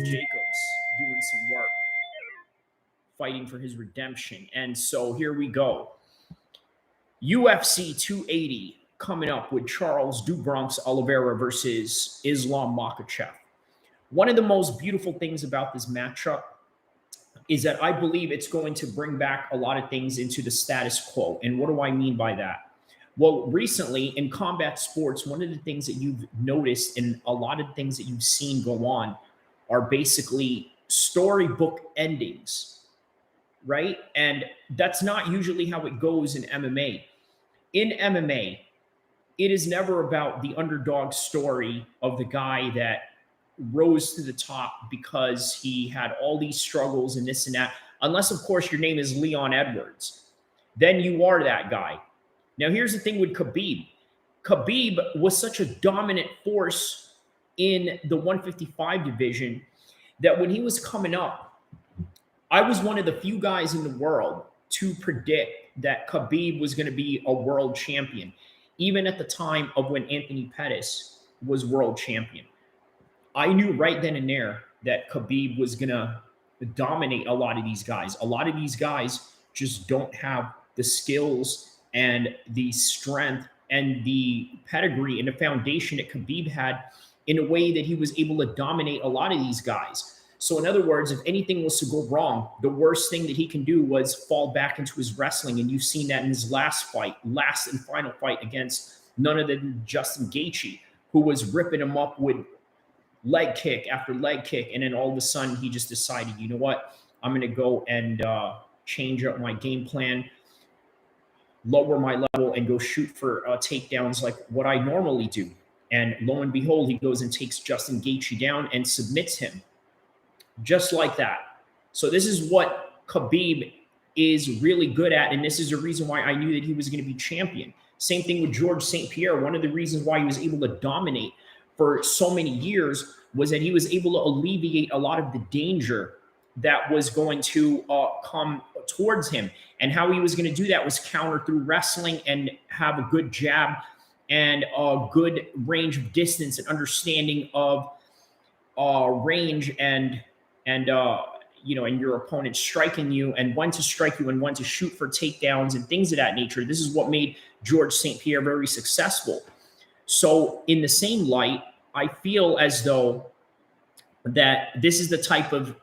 Jacobs doing some work, fighting for his redemption. And so here we go. UFC 280 coming up with Charles "Do Bronx" Oliveira versus Islam Makhachev. One of the most beautiful things about this matchup is that I believe it's going to bring back a lot of things into the status quo. And what do I mean by that? Well, recently in combat sports, one of the things that you've noticed and a lot of things that you've seen go on are basically storybook endings, right? And that's not usually how it goes in MMA. In MMA, it is never about the underdog story of the guy that rose to the top because he had all these struggles and this and that, unless, of course, your name is Leon Edwards. Then you are that guy. Now, here's the thing with Khabib. Khabib was such a dominant force in the 155 division that when he was coming up, I was one of the few guys in the world to predict that Khabib was going to be a world champion, even at the time of when Anthony Pettis was world champion. I knew right then and there that Khabib was going to dominate a lot of these guys. A lot of these guys just don't have the skills and the strength and the pedigree and the foundation that Khabib had in a way that he was able to dominate a lot of these guys. So in other words, if anything was to go wrong, the worst thing that he can do was fall back into his wrestling. And you've seen that in his last and final fight against none other than Justin Gaethje, who was ripping him up with leg kick after leg kick. And then all of a sudden he just decided, you know what, I'm going to go and change up my game plan, lower my level, and go shoot for takedowns like what I normally do. And lo and behold, he goes and takes Justin Gaethje down and submits him just like that. So this is what Khabib is really good at. And this is the reason why I knew that he was going to be champion. Same thing with George St. Pierre. One of the reasons why he was able to dominate for so many years was that he was able to alleviate a lot of the danger that was going to come towards him. And how he was going to do that was counter through wrestling and have a good jab and a good range of distance and understanding of range and your opponent striking you and when to strike you and when to shoot for takedowns and things of that nature. This is what made George St. Pierre very successful. So in the same light, I feel as though that this is the type of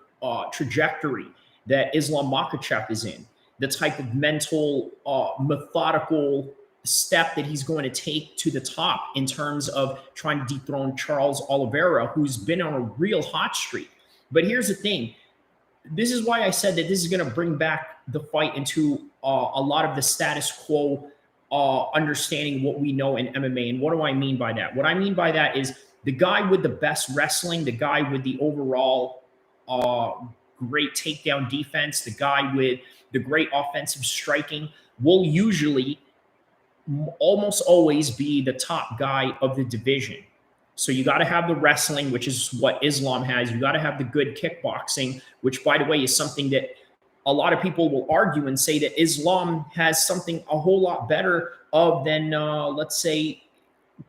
trajectory that Islam Makhachev is in, the type of mental, methodical step that he's going to take to the top in terms of trying to dethrone Charles Oliveira, who's been on a real hot streak. But here's the thing. This is why I said that this is going to bring back the fight into a lot of the status quo understanding what we know in MMA. And what do I mean by that? What I mean by that is the guy with the best wrestling, the guy with the overall great takedown defense, the guy with the great offensive striking will usually almost always be the top guy of the division. So you got to have the wrestling, which is what Islam has. You got to have the good kickboxing, which, by the way, is something that a lot of people will argue and say that Islam has something a whole lot better of than, let's say,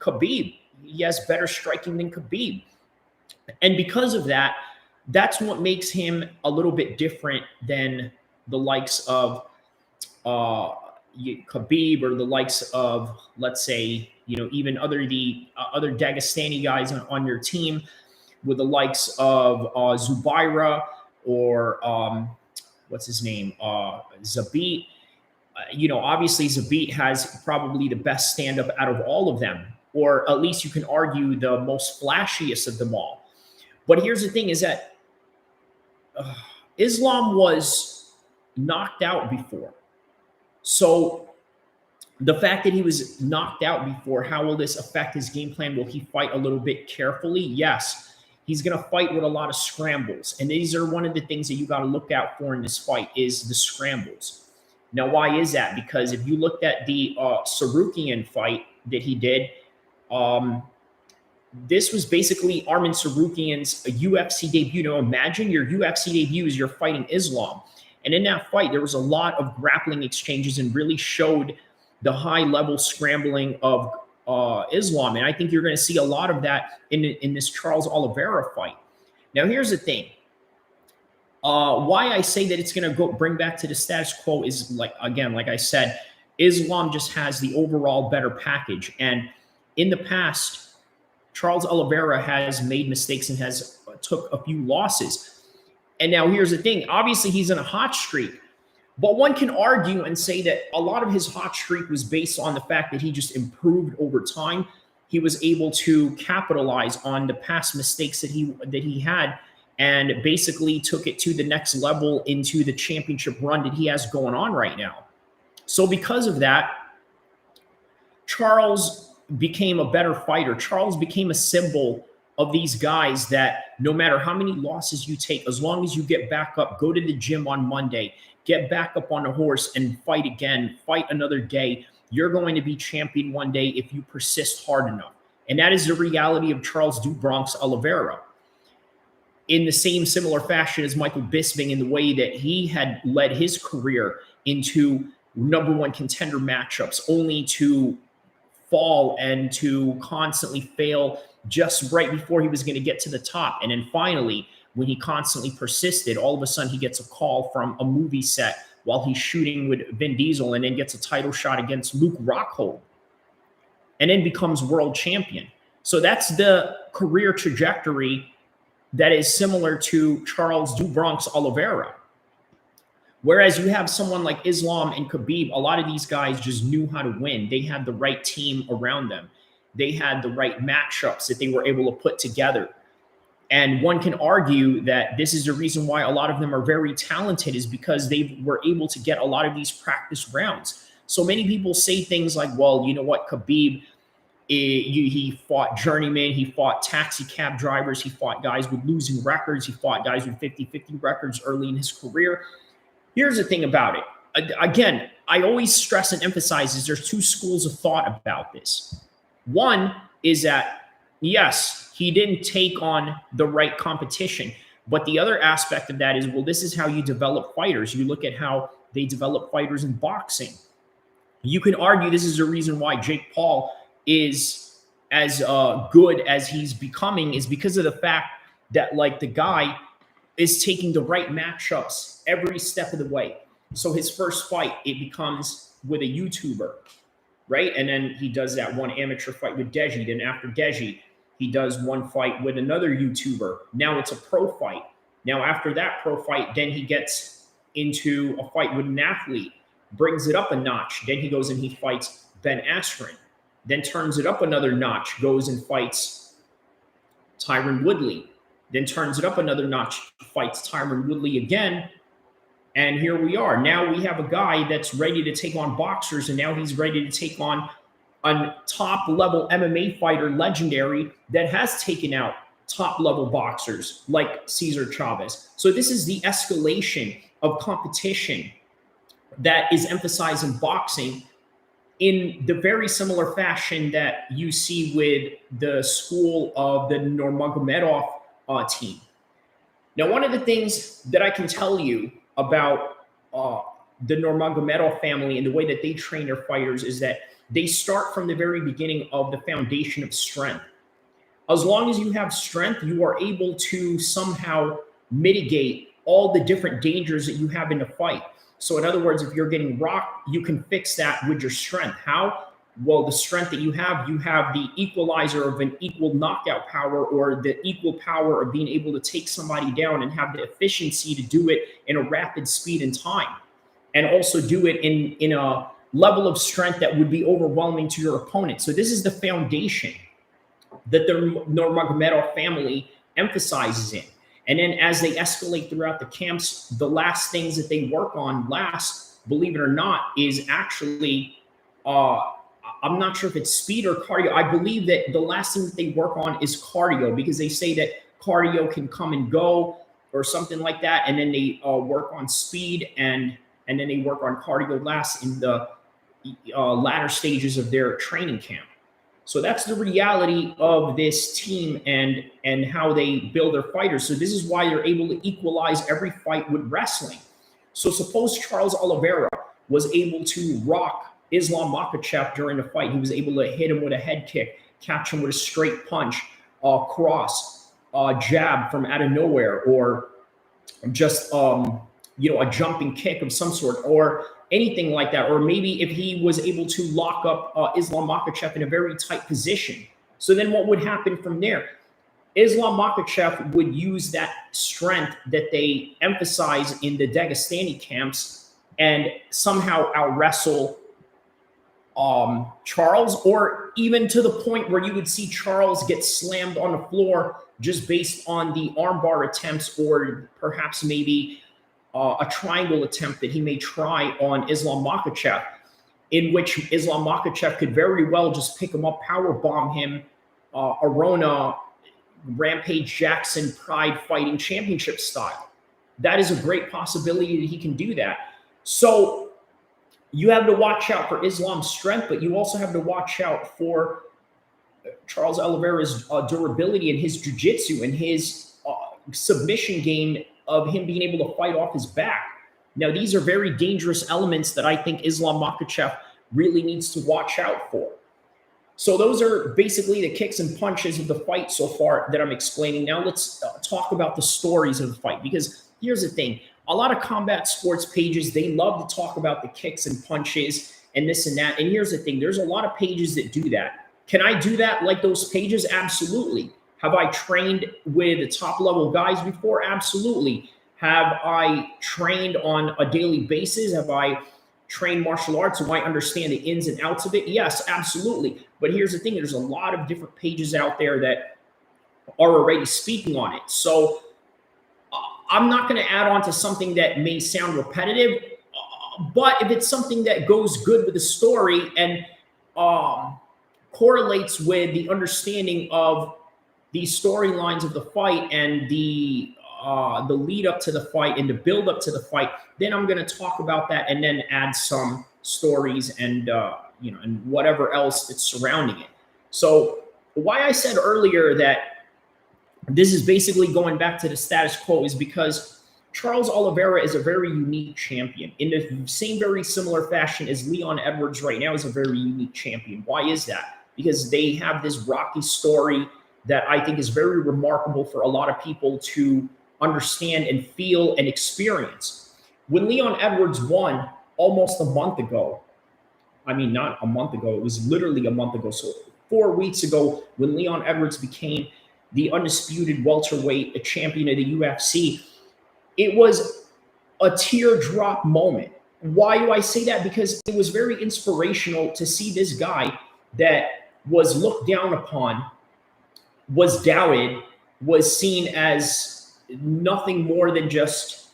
Khabib. He has better striking than Khabib. And because of that, that's what makes him a little bit different than the likes of Khabib or the likes of, let's say, even other Dagestani guys on your team, with the likes of Zubaira or what's his name, Zabit. Obviously Zabit has probably the best stand-up out of all of them, or at least you can argue the most flashiest of them all. But here's the thing is that Islam was knocked out before. So the fact that he was knocked out before, how will this affect his game plan? Will he fight a little bit carefully? Yes. He's going to fight with a lot of scrambles. And these are one of the things that you got to look out for in this fight is the scrambles. Now, why is that? Because if you looked at the Sarukian fight that he did, this was basically Arman Sarukian's UFC debut. Now, imagine your UFC debut is you're fighting Islam. And in that fight, there was a lot of grappling exchanges and really showed the high-level scrambling of Islam. And I think you're going to see a lot of that in this Charles Oliveira fight. Now, here's the thing. Why I say that it's going to go bring back to the status quo is, like, again, like I said, Islam just has the overall better package. And in the past, Charles Oliveira has made mistakes and has took a few losses. And now here's the thing. Obviously, he's in a hot streak. But one can argue and say that a lot of his hot streak was based on the fact that he just improved over time. He was able to capitalize on the past mistakes that he had, and basically took it to the next level into the championship run that he has going on right now. So because of that, Charles became a better fighter. Charles became a symbol of these guys that no matter how many losses you take, as long as you get back up, go to the gym on Monday, get back up on a horse and fight again, fight another day, you're going to be champion one day if you persist hard enough. And that is the reality of Charles "Do Bronx" Oliveira. In the same similar fashion as Michael Bisping, in the way that he had led his career into #1 contender matchups, only to fall and to constantly fail just right before he was going to get to the top. And then finally, when he constantly persisted, all of a sudden he gets a call from a movie set while he's shooting with Vin Diesel, and then gets a title shot against Luke Rockhold, and then becomes world champion. So that's the career trajectory that is similar to Charles "Do Bronx" Oliveira. Whereas you have someone like Islam and Khabib, a lot of these guys just knew how to win. They had the right team around them. They had the right matchups that they were able to put together. And one can argue that this is the reason why a lot of them are very talented, is because they were able to get a lot of these practice rounds. So many people say things like, well, you know what, Khabib, he fought journeymen, he fought taxi cab drivers, he fought guys with losing records, he fought guys with 50-50 records early in his career. Here's the thing about it. Again, I always stress and emphasize is there's two schools of thought about this. One is that, yes, he didn't take on the right competition. But the other aspect of that is, well, this is how you develop fighters. You look at how they develop fighters in boxing. You can argue this is the reason why Jake Paul is as good as he's becoming, is because of the fact that, like, the guy is taking the right matchups every step of the way. So his first fight, it becomes with a YouTuber, right? And then he does that one amateur fight with Deji. Then after Deji, he does one fight with another YouTuber. Now it's a pro fight. Now after that pro fight, then he gets into a fight with an athlete, brings it up a notch. Then he goes and he fights Ben Askren. Then turns it up another notch, goes and fights Tyron Woodley. Then turns it up another notch, fights Tyron Woodley again. And here we are. Now we have a guy that's ready to take on boxers, and now he's ready to take on a top-level MMA fighter, legendary, that has taken out top-level boxers like Cesar Chavez. So this is the escalation of competition that is emphasized in boxing in the very similar fashion that you see with the school of the Nurmagomedov team. Now, one of the things that I can tell you about the Nurmagomedov family and the way that they train their fighters is that they start from the very beginning of the foundation of strength. As long as you have strength, you are able to somehow mitigate all the different dangers that you have in the fight. So in other words, if you're getting rocked, you can fix that with your strength. How? Well, the strength that you have the equalizer of an equal knockout power, or the equal power of being able to take somebody down and have the efficiency to do it in a rapid speed and time, and also do it in a level of strength that would be overwhelming to your opponent. So this is the foundation that the Nurmagomedov family emphasizes in. And then as they escalate throughout the camps, the last things that they work on believe it or not, is actually, I'm not sure if it's speed or cardio. I believe that the last thing that they work on is cardio, because they say that cardio can come and go or something like that. And then they work on speed, and then they work on cardio last in the latter stages of their training camp. So that's the reality of this team and how they build their fighters. So this is why they're able to equalize every fight with wrestling. So suppose Charles Oliveira was able to rock Islam Makhachev during the fight. He was able to hit him with a head kick, catch him with a straight punch, cross, jab from out of nowhere, or just a jumping kick of some sort, or anything like that. Or maybe if he was able to lock up Islam Makhachev in a very tight position. So then what would happen from there? Islam Makhachev would use that strength that they emphasize in the Dagestani camps and somehow out-wrestle Charles, or even to the point where you would see Charles get slammed on the floor just based on the armbar attempts, or perhaps maybe a triangle attempt that he may try on Islam Makhachev, in which Islam Makhachev could very well just pick him up, power bomb him, Arona, Rampage Jackson, Pride Fighting Championship style. That is a great possibility that he can do that. So you have to watch out for Islam's strength, but you also have to watch out for Charles Oliveira's durability and his jiu-jitsu and his submission game of him being able to fight off his back. Now, these are very dangerous elements that I think Islam Makhachev really needs to watch out for. So those are basically the kicks and punches of the fight so far that I'm explaining. Now let's talk about the stories of the fight, because here's the thing. A lot of combat sports pages, they love to talk about the kicks and punches and this and that. And here's the thing. There's a lot of pages that do that. Can I do that like those pages? Absolutely. Have I trained with the top level guys before? Absolutely. Have I trained on a daily basis? Have I trained martial arts so I understand the ins and outs of it? Yes, absolutely. But here's the thing. There's a lot of different pages out there that are already speaking on it. So I'm not going to add on to something that may sound repetitive, but if it's something that goes good with the story and correlates with the understanding of the storylines of the fight and the lead up to the fight and the build up to the fight, then I'm going to talk about that and then add some stories and and whatever else that's surrounding it. So why I said earlier that this is basically going back to the status quo is because Charles Oliveira is a very unique champion in the same very similar fashion as Leon Edwards right now is a very unique champion. Why is that? Because they have this rocky story that I think is very remarkable for a lot of people to understand and feel and experience. When Leon Edwards won almost a month ago, I mean, not a month ago, it was literally a month ago. So 4 weeks ago, when Leon Edwards became the undisputed welterweight champion of the UFC, it was a teardrop moment. Why do I say that? Because it was very inspirational to see this guy that was looked down upon, was doubted, was seen as nothing more than just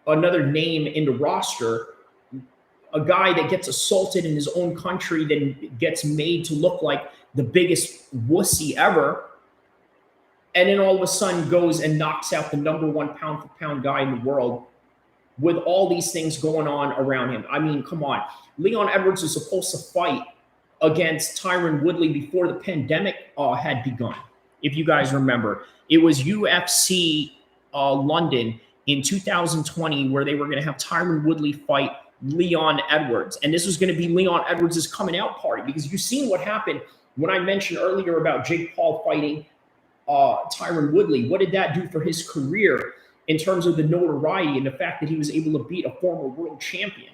another name in the roster, a guy that gets assaulted in his own country, then gets made to look like the biggest wussy ever, and then all of a sudden goes and knocks out the #1 pound-for-pound guy in the world with all these things going on around him. I mean, come on. Leon Edwards was supposed to fight against Tyron Woodley before the pandemic had begun. If you guys remember, it was UFC London in 2020 where they were going to have Tyron Woodley fight Leon Edwards. And this was going to be Leon Edwards' coming out party, because you've seen what happened when I mentioned earlier about Jake Paul fighting Tyron Woodley. What did that do for his career in terms of the notoriety and the fact that he was able to beat a former world champion?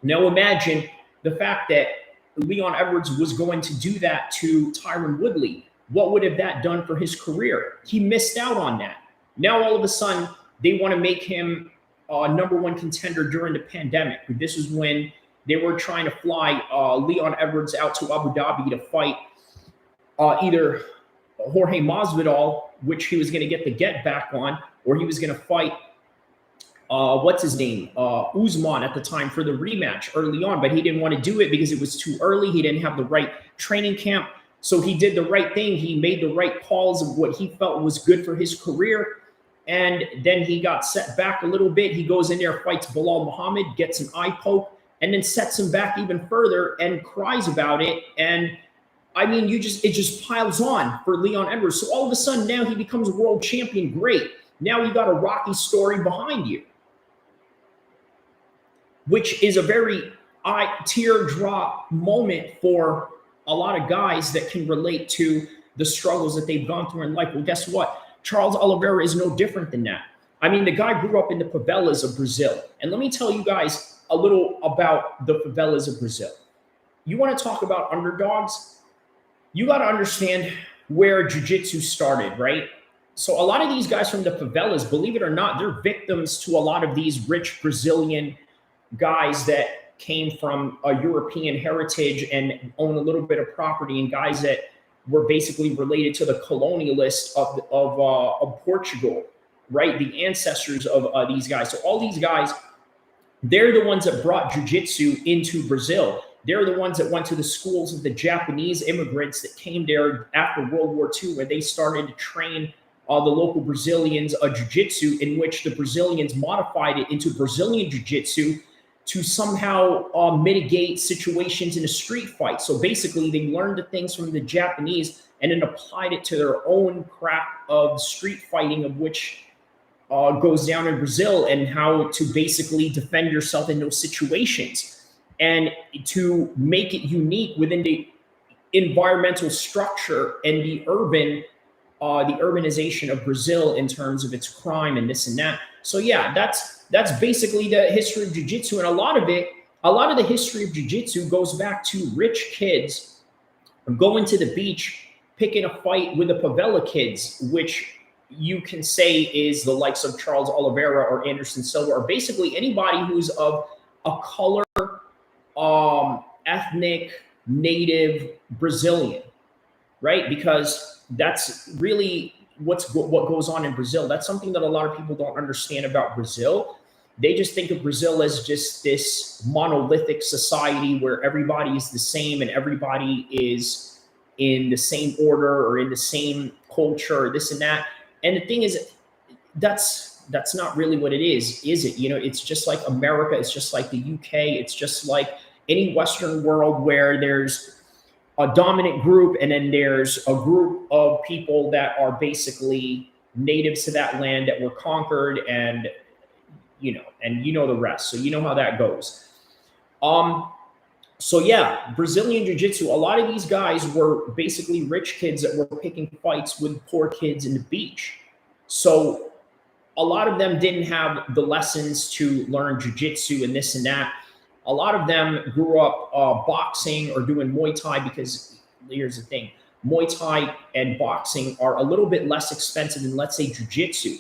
Now imagine the fact that Leon Edwards was going to do that to Tyron Woodley. What would have that done for his career? He missed out on that. Now all of a sudden they want to make him #1 contender during the pandemic. This is when they were trying to fly Leon Edwards out to Abu Dhabi to fight either Jorge Masvidal, which he was going to get the get back on, or he was going to fight what's his name, Usman at the time for the rematch early on, but he didn't want to do it because it was too early. He didn't have the right training camp. So he did the right thing. He made the right calls of what he felt was good for his career. And then he got set back a little bit. He goes in there, fights Bilal Muhammad, gets an eye poke, and then sets him back even further and cries about it. And I mean, it just piles on for Leon Edwards. So all of a sudden now he becomes a world champion. Great. Now you got a rocky story behind you, which is a very teardrop moment for a lot of guys that can relate to the struggles that they've gone through in life. Well, guess what? Charles Oliveira is no different than that. I mean, the guy grew up in the favelas of Brazil. And let me tell you guys a little about the favelas of Brazil. You want to talk about underdogs? You got to understand where jiu-jitsu started, right? So a lot of these guys from the favelas, believe it or not, they're victims to a lot of these rich Brazilian guys that came from a European heritage and own a little bit of property, and guys that were basically related to the colonialists of Portugal, right? The ancestors of these guys. So all these guys, they're the ones that brought jiu-jitsu into Brazil. They're the ones that went to the schools of the Japanese immigrants that came there after World War II, where they started to train the local Brazilians jiu-jitsu, in which the Brazilians modified it into Brazilian jiu-jitsu to somehow mitigate situations in a street fight. So basically, they learned the things from the Japanese and then applied it to their own craft of street fighting, of which goes down in Brazil, and how to basically defend yourself in those situations and to make it unique within the environmental structure and the urbanization of Brazil in terms of its crime and this and that. So yeah, that's basically the history of jiu-jitsu. And a lot of the history of jiu-jitsu goes back to rich kids going to the beach, picking a fight with the favela kids, which you can say is the likes of Charles Oliveira or Anderson Silva, or basically anybody who's of a color, ethnic, native Brazilian, right? Because that's really what goes on in Brazil. That's something that a lot of people don't understand about Brazil. They just think of Brazil as just this monolithic society where everybody is the same and everybody is in the same order or in the same culture, or this and that. And the thing is, that's not really what it is it? You know, it's just like America. It's just like the UK. It's just like any Western world where there's a dominant group, and then there's a group of people that are basically natives to that land that were conquered, and you know the rest. So you know how that goes. So yeah, Brazilian Jiu-Jitsu, a lot of these guys were basically rich kids that were picking fights with poor kids in the beach. So a lot of them didn't have the lessons to learn Jiu-Jitsu and this and that. A lot of them grew up boxing or doing Muay Thai, because here's the thing, Muay Thai and boxing are a little bit less expensive than, let's say, Jiu-Jitsu.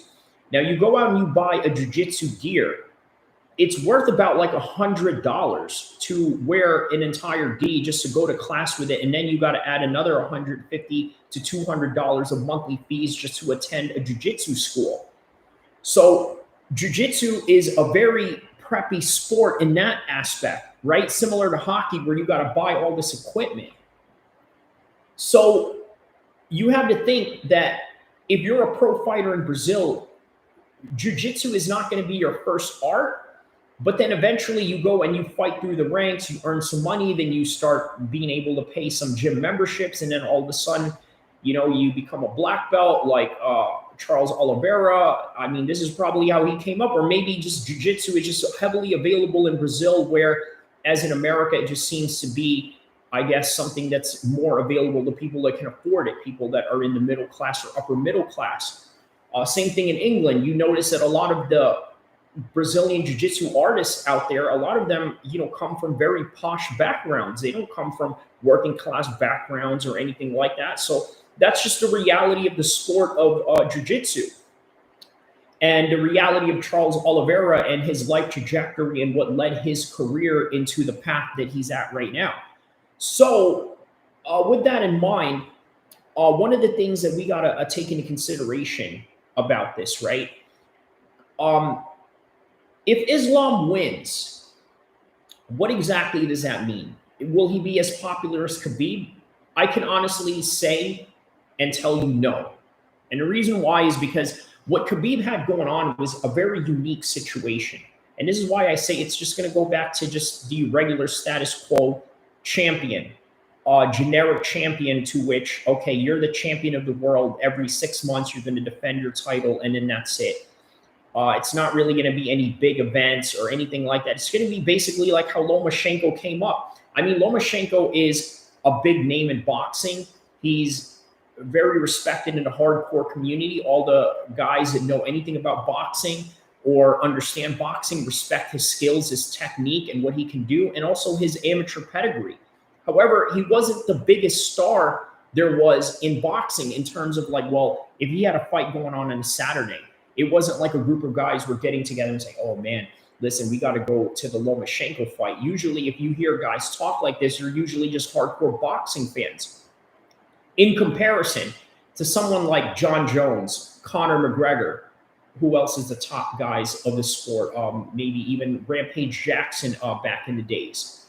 Now you go out and you buy a Jiu-Jitsu gear, it's worth about like $100 to wear an entire gi just to go to class with it. And then you got to add another $150 to $200 of monthly fees just to attend a jiu-jitsu school. So jiu-jitsu is a very preppy sport in that aspect, right? Similar to hockey, where you got to buy all this equipment. So you have to think that if you're a pro fighter in Brazil, jiu-jitsu is not going to be your first art. But then eventually you go and you fight through the ranks, you earn some money, then you start being able to pay some gym memberships, and then all of a sudden, you know, you become a black belt like Charles Oliveira. I mean, this is probably how he came up, or maybe just jiu-jitsu is just heavily available in Brazil, whereas in America, it just seems to be, I guess, something that's more available to people that can afford it, people that are in the middle class or upper middle class. Same thing in England. You notice that a lot of the Brazilian jiu-jitsu artists out there, a lot of them, you know, come from very posh backgrounds. They don't come from working class backgrounds or anything like that. So that's just the reality of the sport of jiu-jitsu, and the reality of Charles Oliveira and his life trajectory and what led his career into the path that he's at right now. So with that in mind, one of the things that we got to take into consideration about this, right? If Islam wins, what exactly does that mean? Will he be as popular as Khabib? I can honestly say and tell you no. And the reason why is because what Khabib had going on was a very unique situation. And this is why I say it's just going to go back to just the regular status quo champion, generic champion, to which, okay, you're the champion of the world. Every 6 months, you're going to defend your title, and then that's it. It's not really going to be any big events or anything like that. It's going to be basically like how Lomachenko came up. I mean, Lomachenko is a big name in boxing. He's very respected in the hardcore community. All the guys that know anything about boxing or understand boxing respect his skills, his technique, and what he can do, and also his amateur pedigree. However, he wasn't the biggest star there was in boxing in terms of like, well, if he had a fight going on a Saturday, it wasn't like a group of guys were getting together and saying, oh man, listen, we got to go to the Lomachenko fight. Usually, if you hear guys talk like this, you're usually just hardcore boxing fans. In comparison to someone like John Jones, Conor McGregor, who else is the top guys of the sport? Maybe even Rampage Jackson back in the days.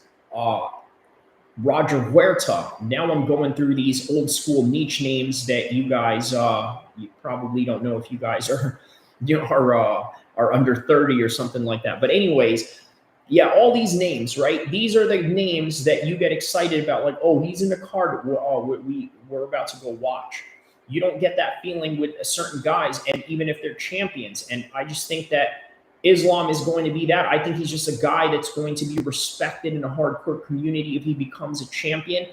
Roger Huerta. Now I'm going through these old school niche names that you guys you probably don't know if you guys are are under 30 or something like that. But anyways, yeah, all these names, right? These are the names that you get excited about. Like, oh, he's in the card. We're about to go watch. You don't get that feeling with certain guys, and even if they're champions. And I just think that Islam is going to be that. I think he's just a guy that's going to be respected in a hardcore community if he becomes a champion.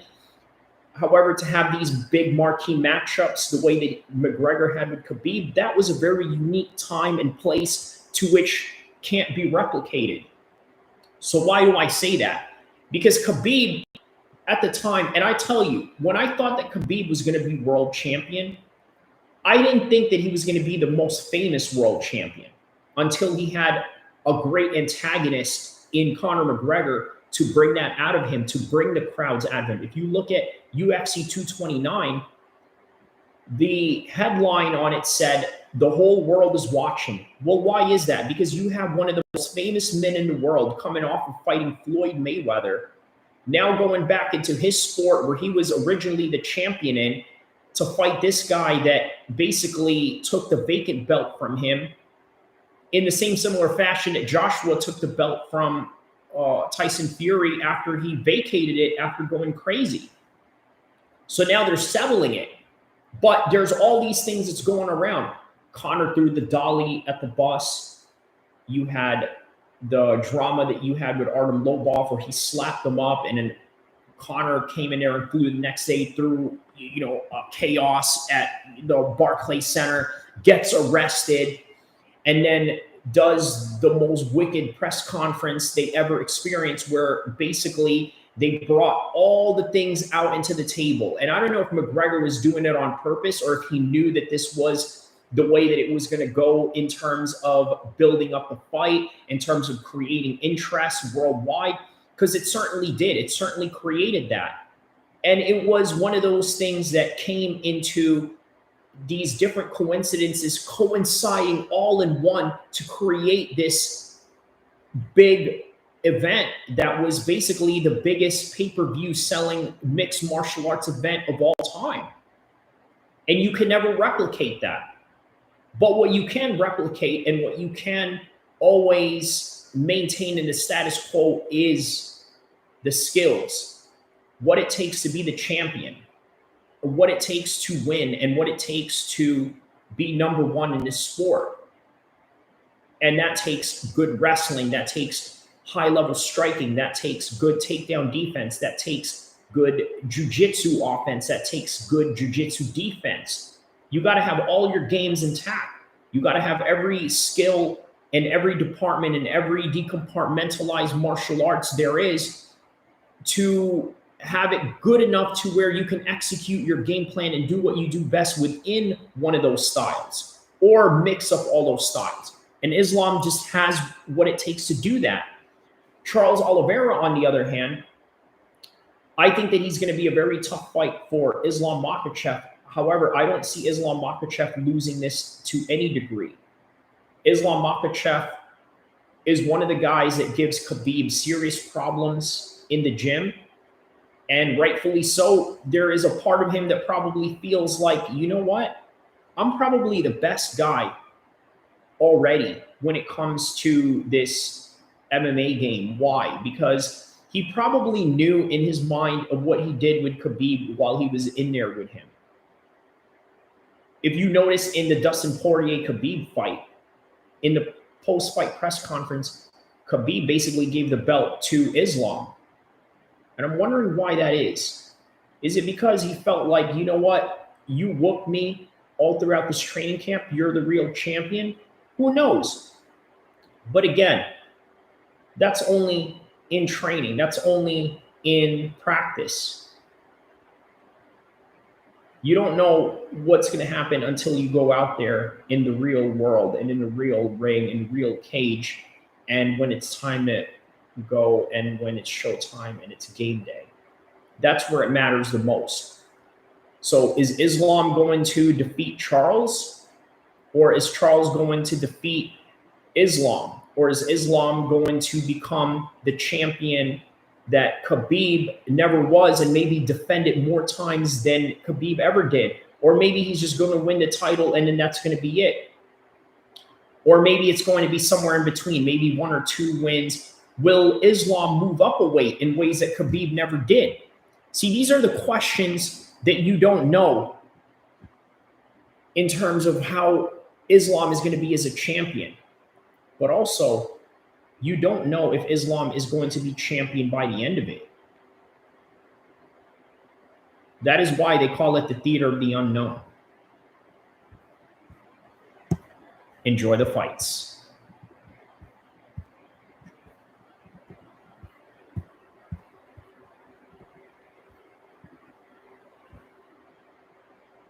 However, to have these big marquee matchups the way that McGregor had with Khabib, that was a very unique time and place to which can't be replicated. So why do I say that? Because Khabib at the time, and I tell you, when I thought that Khabib was going to be world champion, I didn't think that he was going to be the most famous world champion until he had a great antagonist in Conor McGregor to bring that out of him, to bring the crowds out of him. If you look at UFC 229, the headline on it said, "The whole world is watching." Well, why is that? Because you have one of the most famous men in the world coming off of fighting Floyd Mayweather, now going back into his sport where he was originally the champion in, to fight this guy that basically took the vacant belt from him in the same similar fashion that Joshua took the belt from Tyson Fury after he vacated it after going crazy. So now they're settling it. But there's all these things that's going around. Conor threw the dolly at the bus. You had the drama that you had with Artem Lobov where he slapped them up, and then Conor came in there and flew the next day through, chaos at the Barclays Center, gets arrested, and then does the most wicked press conference they ever experienced, where basically they brought all the things out into the table. And I don't know if McGregor was doing it on purpose or if he knew that this was the way that it was going to go in terms of building up the fight, in terms of creating interest worldwide, because it certainly did. It certainly created that. And it was one of those things that came into these different coincidences coinciding all in one to create this big event that was basically the biggest pay-per-view selling mixed martial arts event of all time. And you can never replicate that. But what you can replicate and what you can always maintain in the status quo is the skills, what it takes to be the champion, what it takes to win, and what it takes to be number one in this sport. And that takes good wrestling, that takes high-level striking, that takes good takedown defense, that takes good jiu-jitsu offense, that takes good jiu-jitsu defense. You got to have all your games intact. You got to have every skill in every department and every decompartmentalized martial arts there is to have it good enough to where you can execute your game plan and do what you do best within one of those styles, or mix up all those styles. And Islam just has what it takes to do that. Charles Oliveira, on the other hand, I think that he's going to be a very tough fight for Islam Makhachev. However, I don't see Islam Makhachev losing this to any degree. Islam Makhachev is one of the guys that gives Khabib serious problems in the gym. And rightfully so. There is a part of him that probably feels like, you know what? I'm probably the best guy already when it comes to this MMA game. Why? Because he probably knew in his mind of what he did with Khabib while he was in there with him. If you notice in the Dustin Poirier-Khabib fight, in the post-fight press conference, Khabib basically gave the belt to Islam. And I'm wondering why that is. Is it because he felt like, you know what, you whoop me all throughout this training camp, you're the real champion. Who knows? But again, that's only in training. That's only in practice. You don't know what's going to happen until you go out there in the real world and in the real ring, in the real cage, and when it's time to go and when it's showtime and it's game day. That's where it matters the most. So is Islam going to defeat Charles, or is Charles going to defeat Islam, or is Islam going to become the champion that Khabib never was and maybe defend it more times than Khabib ever did? Or maybe he's just going to win the title and then that's going to be it. Or maybe it's going to be somewhere in between, maybe 1 or 2 wins. Will Islam move up a weight in ways that Khabib never did? See, these are the questions that you don't know in terms of how Islam is going to be as a champion. But also, you don't know if Islam is going to be champion by the end of it. That is why they call it the theater of the unknown. Enjoy the fights.